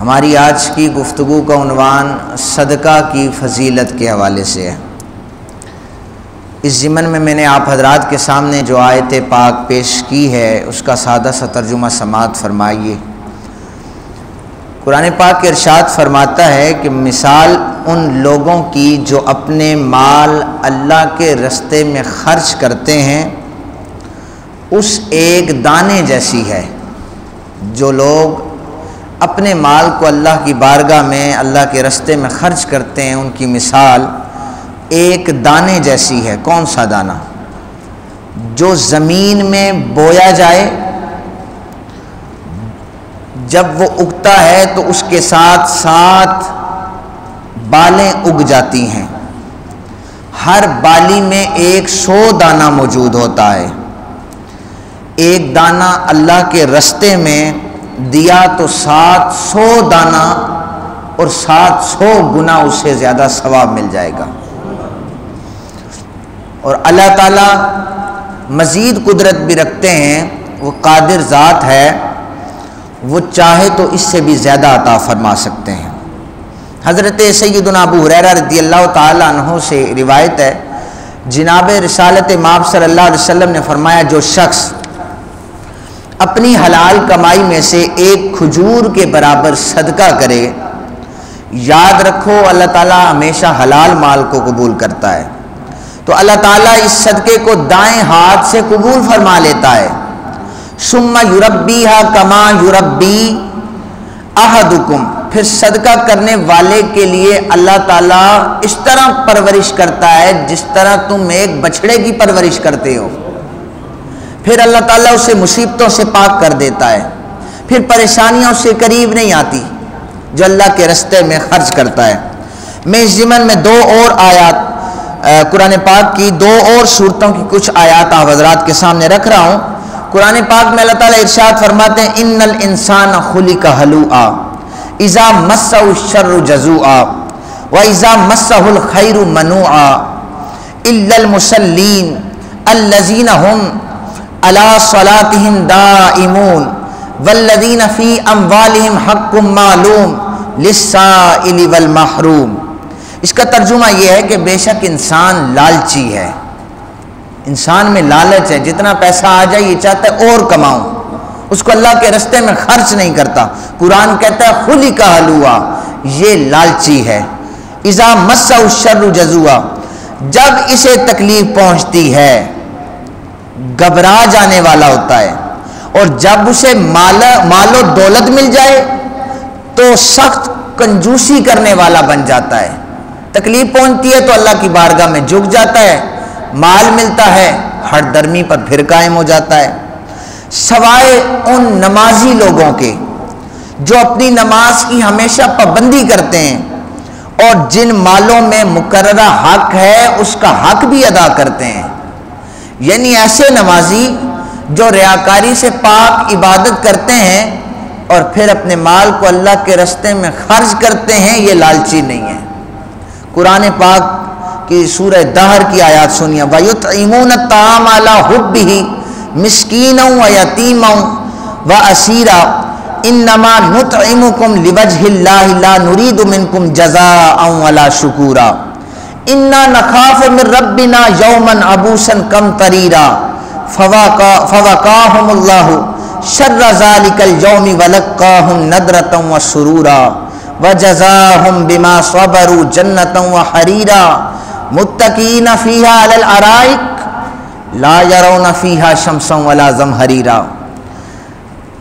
ہماری آج کی گفتگو کا عنوان صدقہ کی فضیلت کے حوالے سے ہے۔ اس ضمن میں نے آپ حضرات کے سامنے جو آیت پاک پیش کی ہے اس کا سادہ سا ترجمہ سماعت فرمائیے۔ قرآن پاک ارشاد فرماتا ہے کہ مثال ان لوگوں کی جو اپنے مال اللہ کے رستے میں خرچ کرتے ہیں اس ایک دانے جیسی ہے۔ جو لوگ اپنے مال کو اللہ کی بارگاہ میں اللہ کے رستے میں خرچ کرتے ہیں ان کی مثال ایک دانے جیسی ہے۔ کون سا دانہ؟ جو زمین میں بویا جائے، جب وہ اگتا ہے تو اس کے ساتھ ساتھ بالیں اگ جاتی ہیں، ہر بالی میں 100 دانہ موجود ہوتا ہے۔ ایک دانہ اللہ کے رستے میں دیا تو 700 دانہ اور 700 گنا اسے زیادہ ثواب مل جائے گا۔ اور اللہ تعالیٰ مزید قدرت بھی رکھتے ہیں، وہ قادر ذات ہے، وہ چاہے تو اس سے بھی زیادہ عطا فرما سکتے ہیں۔ حضرت سیدنا ابو ہریرہ رضی اللہ تعالیٰ عنہ سے روایت ہے، جناب رسالت مآب صلی اللہ علیہ وسلم نے فرمایا جو شخص اپنی حلال کمائی میں سے ایک کھجور کے برابر صدقہ کرے، یاد رکھو اللہ تعالیٰ ہمیشہ حلال مال کو قبول کرتا ہے، تو اللہ تعالیٰ اس صدقے کو دائیں ہاتھ سے قبول فرما لیتا ہے۔ ثم یربیھا کما یربی احدکم، پھر صدقہ کرنے والے کے لیے اللہ تعالیٰ اس طرح پرورش کرتا ہے جس طرح تم ایک بچھڑے کی پرورش کرتے ہو۔ پھر اللہ تعالیٰ اسے مصیبتوں سے پاک کر دیتا ہے، پھر پریشانیاں اس سے قریب نہیں آتی جو اللہ کے رستے میں خرچ کرتا ہے۔ میں اس ضمن میں 2 اور آیات قرآن پاک کی 2 اور صورتوں کی کچھ آیات آپ حضرات کے سامنے رکھ رہا ہوں۔ قرآن پاک میں اللہ تعالیٰ ارشاد فرماتے ہیں ان الانسان خلق ہلوعا اذا مسہ الشر جزوعا واذا مسہ الخیر منوعا الا المصلین الذین هم علی صلاتهم دائمون والذین فی اموالہم حق معلوم للسائل والمحروم۔ اس کا ترجمہ یہ ہے کہ بے شک انسان لالچی ہے، انسان میں لالچ ہے، جتنا پیسہ آ جائے یہ چاہتا ہے اور کماؤں، اس کو اللہ کے رستے میں خرچ نہیں کرتا۔ قرآن کہتا ہے خلق ہلوعا، یہ لالچی ہے۔ اذا مسہ الشر جزوعا، جب اسے تکلیف پہنچتی ہے گھبرا جانے والا ہوتا ہے، اور جب اسے مال و دولت مل جائے تو سخت کنجوسی کرنے والا بن جاتا ہے۔ تکلیف پہنچتی ہے تو اللہ کی بارگاہ میں جھک جاتا ہے، مال ملتا ہے ہر درمی پر پھر قائم ہو جاتا ہے۔ سوائے ان نمازی لوگوں کے جو اپنی نماز کی ہمیشہ پابندی کرتے ہیں اور جن مالوں میں مقررہ حق ہے اس کا حق بھی ادا کرتے ہیں، یعنی ایسے نمازی جو ریاکاری سے پاک عبادت کرتے ہیں اور پھر اپنے مال کو اللہ کے رستے میں خرچ کرتے ہیں، یہ لالچی نہیں ہے۔ قرآن پاک کی سورہ دہر کی آیات سنیے، وَيُطْعِمُونَ الطَّعَامَ عَلَىٰ حُبِّهِ مِسْكِينًا وَيَتِيمًا وَأَسِيرًا إِنَّمَا نُطْعِمُكُمْ لِوَجْهِ اللَّهِ لَا نُرِيدُ مِنكُمْ جَزَاءً وَلَا شُكُورًا إِنَّا نَخَافُ مِن رَّبِّنَا يَوْمًا عَبُوسًا قَمْطَرِيرًا فَوَقَاهُمُ اللَّهُ شَرَّ ذَلِكَ الْيَوْمِ وَلَقَّاهُمْ نَضْرَةً وَسُرُورًا وَجَزَاهُمْ بِمَا صَبَرُوا جَنَّةً وَحَرِيرًا مُتَّكِئِينَ فِيهَا عَلَى الْأَرَائِكِ لَا يَرَوْنَ فِيهَا شَمْسًا وَلَا زَمْهَرِيرًا۔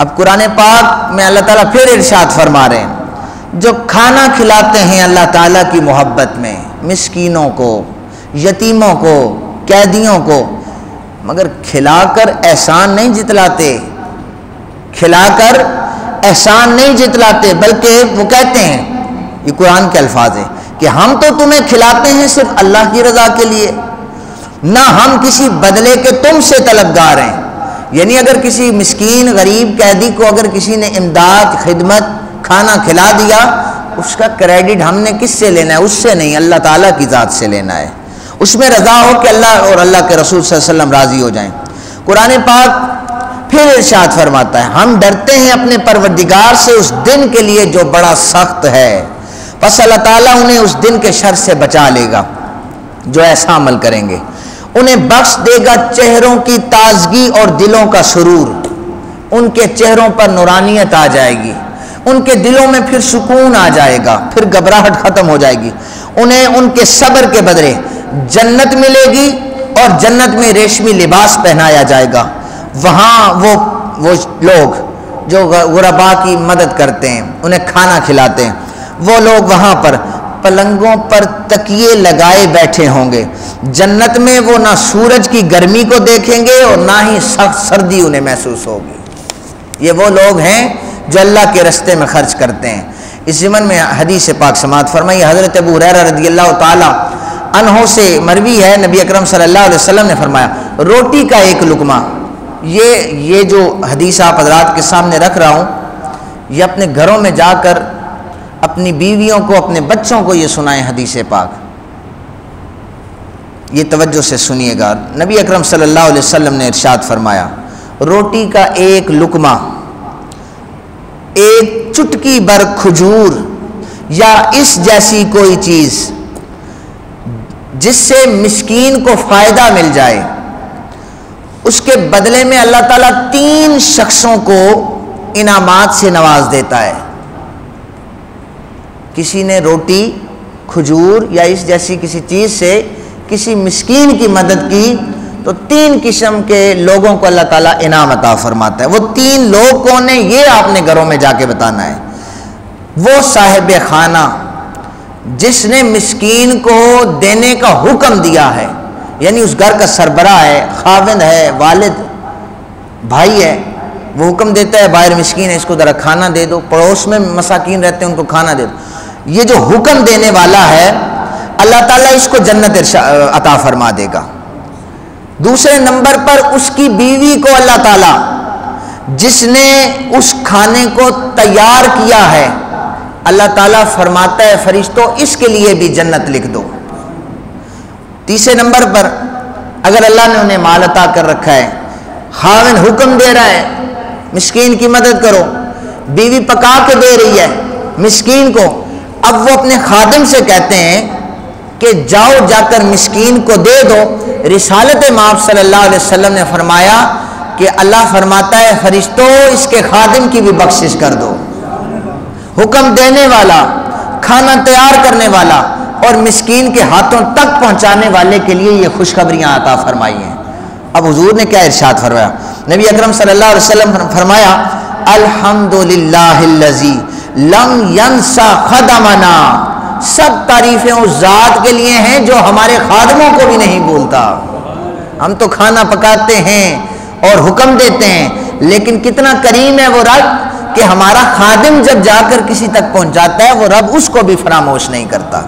اب قرآن پاک میں اللہ تعالیٰ پھر ارشاد فرما رہے ہیں جو کھانا کھلاتے ہیں اللہ تعالیٰ کی محبت میں مسکینوں کو، یتیموں کو، قیدیوں کو، مگر کھلا کر احسان نہیں جتلاتے، کھلا کر احسان نہیں جتلاتے، بلکہ وہ کہتے ہیں، یہ قرآن کے الفاظ ہیں کہ ہم تو تمہیں کھلاتے ہیں صرف اللہ کی رضا کے لیے، نہ ہم کسی بدلے کے تم سے طلبگار ہیں۔ یعنی اگر کسی مسکین غریب قیدی کو اگر کسی نے امداد، خدمت، کھانا کھلا دیا، اس کا کریڈٹ ہم نے کس سے لینا ہے؟ اس سے نہیں، اللہ تعالیٰ کی ذات سے لینا ہے۔ اس میں رضا ہو کہ اللہ اور اللہ کے رسول صلی اللہ علیہ وسلم راضی ہو جائیں۔ قرآن پاک پھر ارشاد فرماتا ہے ہم ڈرتے ہیں اپنے پروردگار سے اس دن کے لیے جو بڑا سخت ہے، پس اللہ تعالیٰ انہیں اس دن کے شر سے بچا لے گا جو ایسا عمل کریں گے، انہیں بخش دے گا چہروں کی تازگی اور دلوں کا سرور، ان کے چہروں پر نورانیت آ جائے گی، ان کے دلوں میں پھر سکون آ جائے گا، پھر گھبراہٹ ختم ہو جائے گی، انہیں ان کے صبر کے بدلے جنت ملے گی اور جنت میں ریشمی لباس پہنایا جائے گا، وہاں وہ لوگ جو غربا کی مدد کرتے ہیں، انہیں کھانا کھلاتے ہیں، وہ لوگ وہاں پر پلنگوں پر تکیے لگائے بیٹھے ہوں گے، جنت میں وہ نہ سورج کی گرمی کو دیکھیں گے اور نہ ہی سخت سردی انہیں محسوس ہوگی۔ یہ وہ لوگ ہیں جو اللہ کے راستے میں خرچ کرتے ہیں۔ اس ضمن میں حدیث پاک سماعت فرمائی، حضرت ابو ہریرہ رضی اللہ تعالی عنہ سے مروی ہے، نبی اکرم صلی اللہ علیہ وسلم نے فرمایا روٹی کا ایک لقمہ، یہ جو حدیث آپ حضرات کے سامنے رکھ رہا ہوں، یہ اپنے گھروں میں جا کر اپنی بیویوں کو، اپنے بچوں کو یہ سنائیں حدیث پاک، یہ توجہ سے سنیے گا۔ نبی اکرم صلی اللہ علیہ وسلم نے ارشاد فرمایا روٹی کا ایک لقمہ، ایک چٹکی بر کھجور یا اس جیسی کوئی چیز جس سے مسکین کو فائدہ مل جائے، اس کے بدلے میں اللہ تعالیٰ 3 شخصوں کو انعامات سے نواز دیتا ہے۔ کسی نے روٹی، کھجور یا اس جیسی کسی چیز سے کسی مسکین کی مدد کی تو 3 قسم کے لوگوں کو اللہ تعالیٰ انعام عطا فرماتا ہے۔ وہ 3 لوگ کون ہیں یہ آپ نے گھروں میں جا کے بتانا ہے۔ وہ صاحب خانہ جس نے مسکین کو دینے کا حکم دیا ہے، یعنی اس گھر کا سربراہ ہے، خاوند ہے، والد، بھائی ہے، وہ حکم دیتا ہے باہر مسکین ہے اس کو ذرا کھانا دے دو، پڑوس میں مساکین رہتے ہیں ان کو کھانا دے دو، یہ جو حکم دینے والا ہے اللہ تعالیٰ اس کو جنت عطا فرما دے گا۔ دوسرے نمبر پر اس کی بیوی کو اللہ تعالیٰ جس نے اس کھانے کو تیار کیا ہے، اللہ تعالیٰ فرماتا ہے فرشتوں اس کے لیے بھی جنت لکھ دو۔ تیسرے نمبر پر اگر اللہ نے انہیں مال عطا کر رکھا ہے، خاوند حکم دے رہا ہے مسکین کی مدد کرو، بیوی پکا کے دے رہی ہے مسکین کو، اب وہ اپنے خادم سے کہتے ہیں کہ جاؤ جا کر مسکین کو دے دو۔ رسالت مآب صلی اللہ علیہ وسلم نے فرمایا کہ اللہ فرماتا ہے فرشتوں اس کے خادم کی بھی بخشش کر دو۔ حکم دینے والا، کھانا تیار کرنے والا اور مسکین کے ہاتھوں تک پہنچانے والے کے لیے یہ خوشخبریاں عطا فرمائی ہیں۔ اب حضور نے کیا ارشاد فرمایا؟ نبی اکرم صلی اللہ علیہ وسلم فرمایا الحمدللہ الذی لم ینسا خدمنا، سب تعریفیں اس ذات کے لیے ہیں جو ہمارے خادموں کو بھی نہیں بھولتا۔ ہم تو کھانا پکاتے ہیں اور حکم دیتے ہیں، لیکن کتنا کریم ہے وہ رب کہ ہمارا خادم جب جا کر کسی تک پہنچاتا ہے وہ رب اس کو بھی فراموش نہیں کرتا۔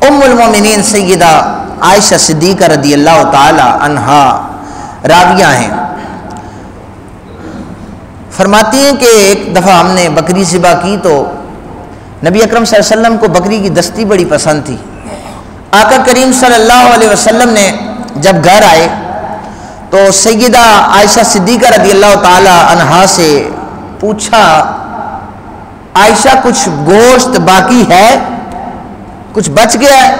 ام المومنین سیدہ عائشہ صدیقہ رضی اللہ تعالی عنہا راویہ ہیں، فرماتی ہیں کہ ایک دفعہ ہم نے بکری ذبح کی تو نبی اکرم صلی اللہ علیہ وسلم کو بکری کی دستی بڑی پسند تھی۔ آقا کریم صلی اللہ علیہ وسلم نے جب گھر آئے تو سیدہ عائشہ صدیقہ رضی اللہ تعالی عنہا سے پوچھا عائشہ کچھ گوشت باقی ہے، کچھ بچ گیا ہے؟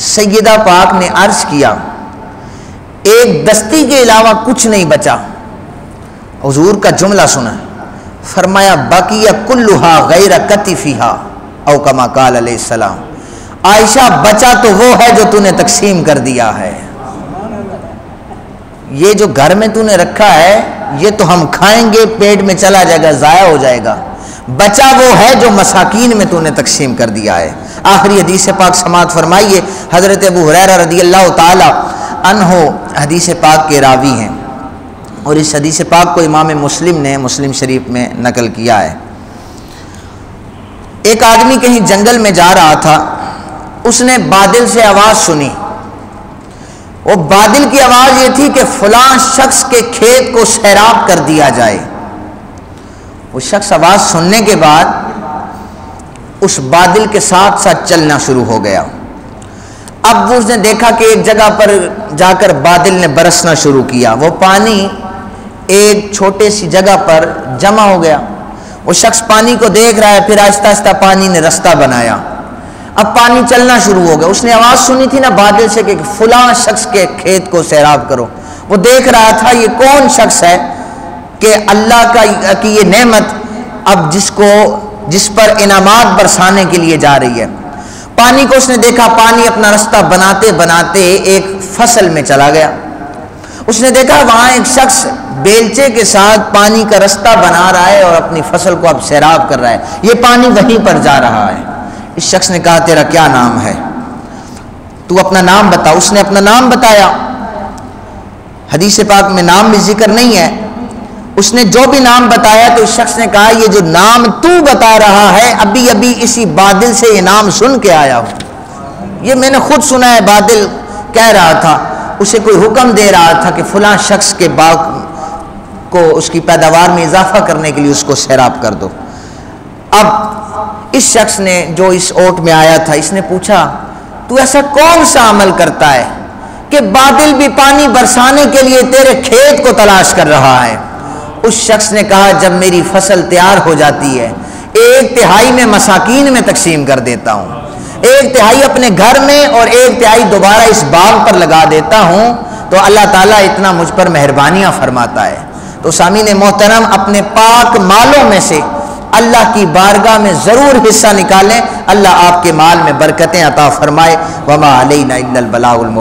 سیدہ پاک نے عرض کیا ایک دستی کے علاوہ کچھ نہیں بچا۔ حضور کا جملہ سنا، فرمایا بقیہ کلھا غیر کتفھا او کما قال علیہ السلام، عائشہ بچا تو وہ ہے جو تو نے تقسیم کر دیا ہے، یہ جو گھر میں تو نے رکھا ہے یہ تو ہم کھائیں گے پیٹ میں چلا جائے گا، ضائع ہو جائے گا، بچا وہ ہے جو مساکین میں تو نے تقسیم کر دیا ہے۔ آخری حدیث پاک سماعت فرمائیے، حضرت ابو ہریرہ رضی اللہ تعالی عنہ حدیث پاک کے راوی ہیں اور اس حدیث پاک کو امام مسلم نے مسلم شریف میں نقل کیا ہے۔ ایک آدمی کہیں جنگل میں جا رہا تھا، اس نے بادل سے آواز سنی، وہ بادل کی آواز یہ تھی کہ فلاں شخص کے کھیت کو سیراب کر دیا جائے۔ وہ شخص آواز سننے کے بعد اس بادل کے ساتھ ساتھ چلنا شروع ہو گیا۔ اب اس نے دیکھا کہ ایک جگہ پر جا کر بادل نے برسنا شروع کیا، وہ پانی ایک چھوٹے سی جگہ پر جمع ہو گیا۔ وہ شخص پانی کو دیکھ رہا ہے، پھر آہستہ آہستہ پانی نے رستہ بنایا، اب پانی چلنا شروع ہو گیا۔ اس نے آواز سنی تھی نا بادل سے کہ فلاں شخص کے کھیت کو سیراب کرو، وہ دیکھ رہا تھا یہ کون شخص ہے کہ اللہ کی یہ نعمت اب جس پر انعامات برسانے کے لیے جا رہی ہے۔ پانی کو اس نے دیکھا، پانی اپنا رستہ بناتے بناتے ایک فصل میں چلا گیا۔ اس نے دیکھا وہاں ایک شخص بیلچے کے ساتھ پانی کا رستہ بنا رہا ہے اور اپنی فصل کو اب سیراب کر رہا ہے، یہ پانی وہیں پر جا رہا ہے۔ اس شخص نے کہا تیرا کیا نام ہے؟ تو اپنا نام بتا۔ اس نے اپنا نام بتایا، حدیث پاک میں نام بھی ذکر نہیں ہے۔ اس نے جو بھی نام بتایا تو اس شخص نے کہا یہ جو نام تو بتا رہا ہے ابھی ابھی اسی بادل سے یہ نام سن کے آیا ہوں، یہ میں نے خود سنا ہے۔ بادل کہہ رہا تھا، اسے کوئی حکم دے رہا تھا کہ فلاں شخص کے باغ کو اس کی پیداوار میں اضافہ کرنے کے لیے اس کو سیراب کر دو۔ اب اس شخص نے جو اس اوٹ میں آیا تھا، اس نے پوچھا تو ایسا کون سا عمل کرتا ہے کہ بادل بھی پانی برسانے کے لیے تیرے کھیت کو تلاش کر رہا ہے؟ اس شخص نے کہا جب میری فصل تیار ہو جاتی ہے 1/3 میں مساکین میں تقسیم کر دیتا ہوں، 1/3 اپنے گھر میں اور 1/3 دوبارہ اس باغ پر لگا دیتا ہوں، تو اللہ تعالیٰ اتنا مجھ پر مہربانیاں فرماتا ہے۔ تو سامعین محترم، اپنے پاک مالوں میں سے اللہ کی بارگاہ میں ضرور حصہ نکالیں، اللہ آپ کے مال میں برکتیں عطا فرمائے۔ وما علینا الا البلاغ المبین۔